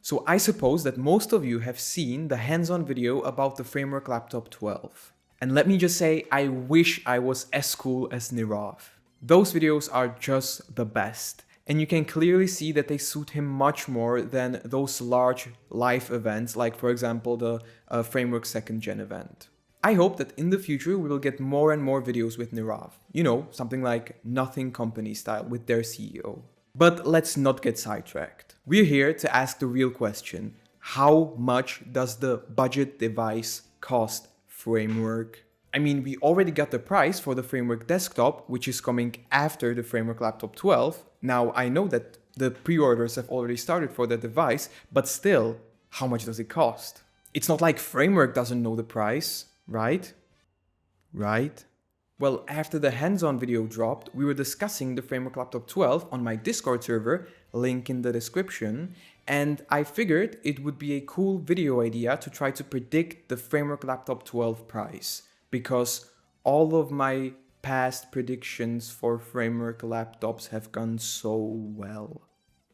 So I suppose that most of you have seen the hands-on video about the Framework Laptop 12. And let me just say, I wish I was as cool as Nirav. Those videos are just the best. And you can clearly see that they suit him much more than those large live events, like for example the Framework 2nd Gen event. I hope that in the future we will get more and more videos with Nirav. You know, something like Nothing Company style with their CEO. But let's not get sidetracked. We're here to ask the real question. How much does the budget device cost, Framework? I mean, we already got the price for the Framework Desktop, which is coming after the Framework Laptop 12. Now, I know that the pre-orders have already started for that device, but still, how much does it cost? It's not like Framework doesn't know the price, right? Right? Well, after the hands-on video dropped, we were discussing the Framework Laptop 12 on my Discord server, link in the description, and I figured it would be a cool video idea to try to predict the Framework Laptop 12 price, because all of my past predictions for Framework laptops have gone so well.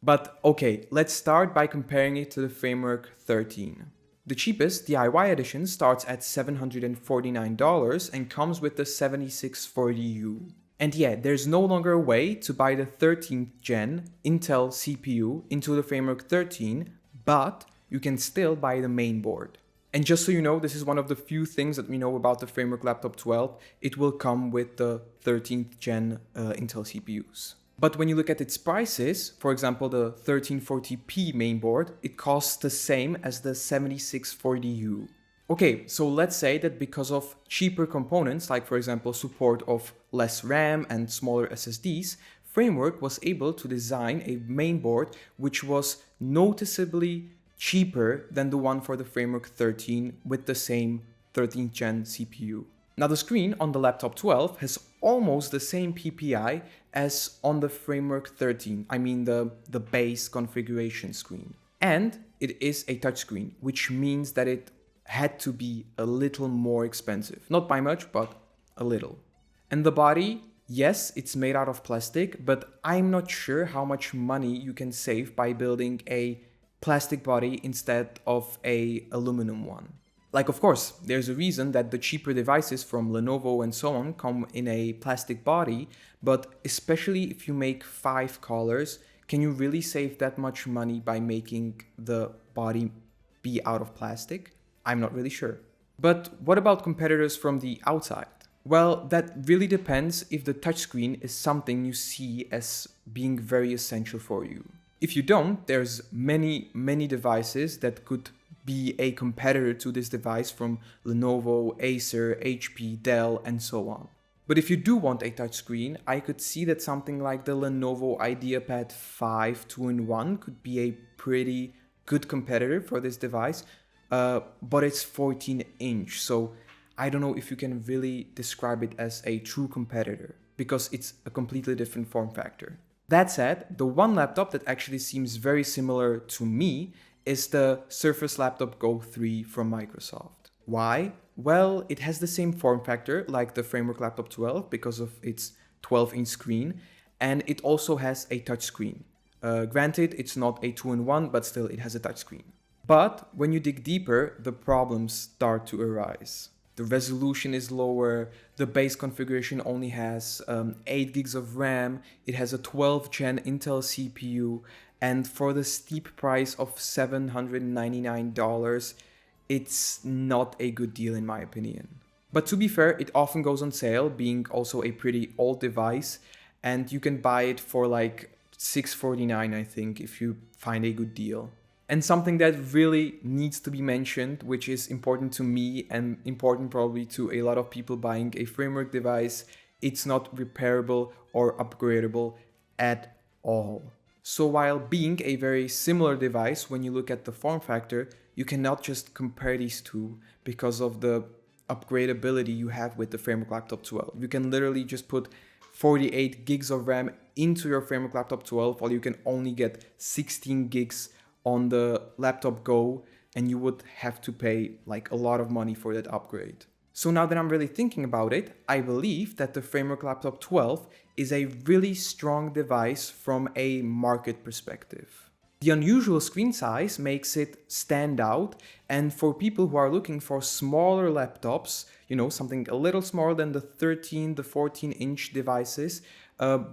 But okay, let's start by comparing it to the Framework 13. The cheapest DIY edition starts at $749 and comes with the 7640U. And yeah, there's no longer a way to buy the 13th gen Intel CPU into the Framework 13, but you can still buy the main board. And just so you know, this is one of the few things that we know about the Framework Laptop 12. It will come with the 13th gen Intel CPUs. But when you look at its prices, for example, the 1340p mainboard, it costs the same as the 7640U. Okay, so let's say that because of cheaper components, like for example support of less RAM and smaller SSDs, Framework was able to design a mainboard which was noticeably cheaper than the one for the Framework 13 with the same 13th gen CPU. Now the screen on the Laptop 12 has almost the same PPI as on the Framework 13, I mean the base configuration screen. And it is a touchscreen, which means that it had to be a little more expensive. Not by much, but a little. And the body, yes, it's made out of plastic, but I'm not sure how much money you can save by building a plastic body instead of a aluminum one. Like, of course, there's a reason that the cheaper devices from Lenovo and so on come in a plastic body, but especially if you make 5 colors, can you really save that much money by making the body be out of plastic? I'm not really sure. But what about competitors from the outside? Well, that really depends if the touchscreen is something you see as being very essential for you. If you don't, there's many devices that could be a competitor to this device from Lenovo, Acer, HP, Dell, and so on. But if you do want a touchscreen, I could see that something like the Lenovo IdeaPad 5 2-in-1 could be a pretty good competitor for this device, but it's 14-inch, so I don't know if you can really describe it as a true competitor, because it's a completely different form factor. That said, the one laptop that actually seems very similar to me is the Surface Laptop Go 3 from Microsoft. Why? Well, it has the same form factor like the Framework Laptop 12 because of its 12-inch screen, and it also has a touchscreen. Granted, it's not a 2-in-1, but still it has a touchscreen. But when you dig deeper, the problems start to arise. The resolution is lower, the base configuration only has 8 gigs of RAM, it has a 12th gen Intel CPU, and for the steep price of $799, it's not a good deal in my opinion. But to be fair, it often goes on sale, being also a pretty old device, and you can buy it for like $649, I think, if you find a good deal. And something that really needs to be mentioned, which is important to me and important probably to a lot of people buying a Framework device, it's not repairable or upgradable at all. So while being a very similar device, when you look at the form factor, you cannot just compare these two because of the upgradability you have with the Framework Laptop 12. You can literally just put 48 gigs of RAM into your Framework Laptop 12, while you can only get 16 gigs on the Laptop Go, and you would have to pay like a lot of money for that upgrade. So now that I'm really thinking about it, I believe that the Framework Laptop 12 is a really strong device from a market perspective. The unusual screen size makes it stand out, and for people who are looking for smaller laptops, something a little smaller than the 13, the 14-inch devices,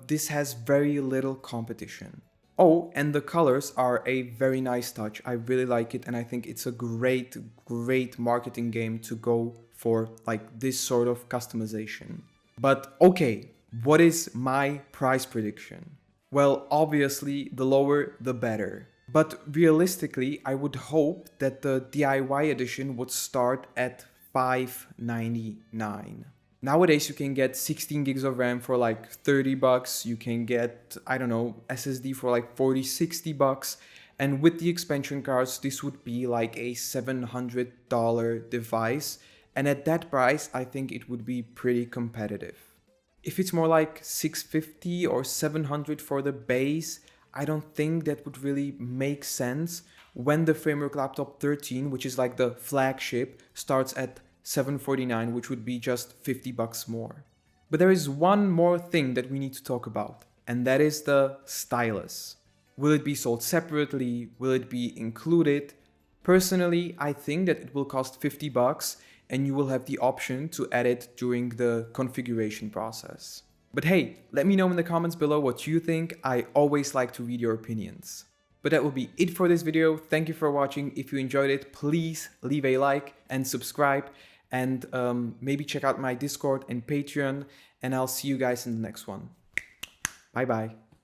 this has very little competition. Oh, and the colors are a very nice touch. I really like it, and I think it's a great, great marketing game to go for like this sort of customization. But okay, what is my price prediction? Well, obviously, the lower, the better. But realistically, I would hope that the DIY edition would start at $599. Nowadays, you can get 16 gigs of RAM for like 30 bucks. You can get, I don't know, SSD for like 40, 60 bucks. And with the expansion cards, this would be like a $700 device. And at that price, I think it would be pretty competitive. If it's more like 650 or 700 for the base, I don't think that would really make sense when the Framework Laptop 13, which is like the flagship, starts at $749, which would be just 50 bucks more. But there is one more thing that we need to talk about, and that is the stylus. Will it be sold separately? Will it be included? Personally, I think that it will cost 50 bucks and you will have the option to add it during the configuration process. But hey, let me know in the comments below what you think. I always like to read your opinions. But that will be it for this video. Thank you for watching. If you enjoyed it, please leave a like and subscribe, and maybe check out my Discord and Patreon, and I'll see you guys in the next one. Bye bye.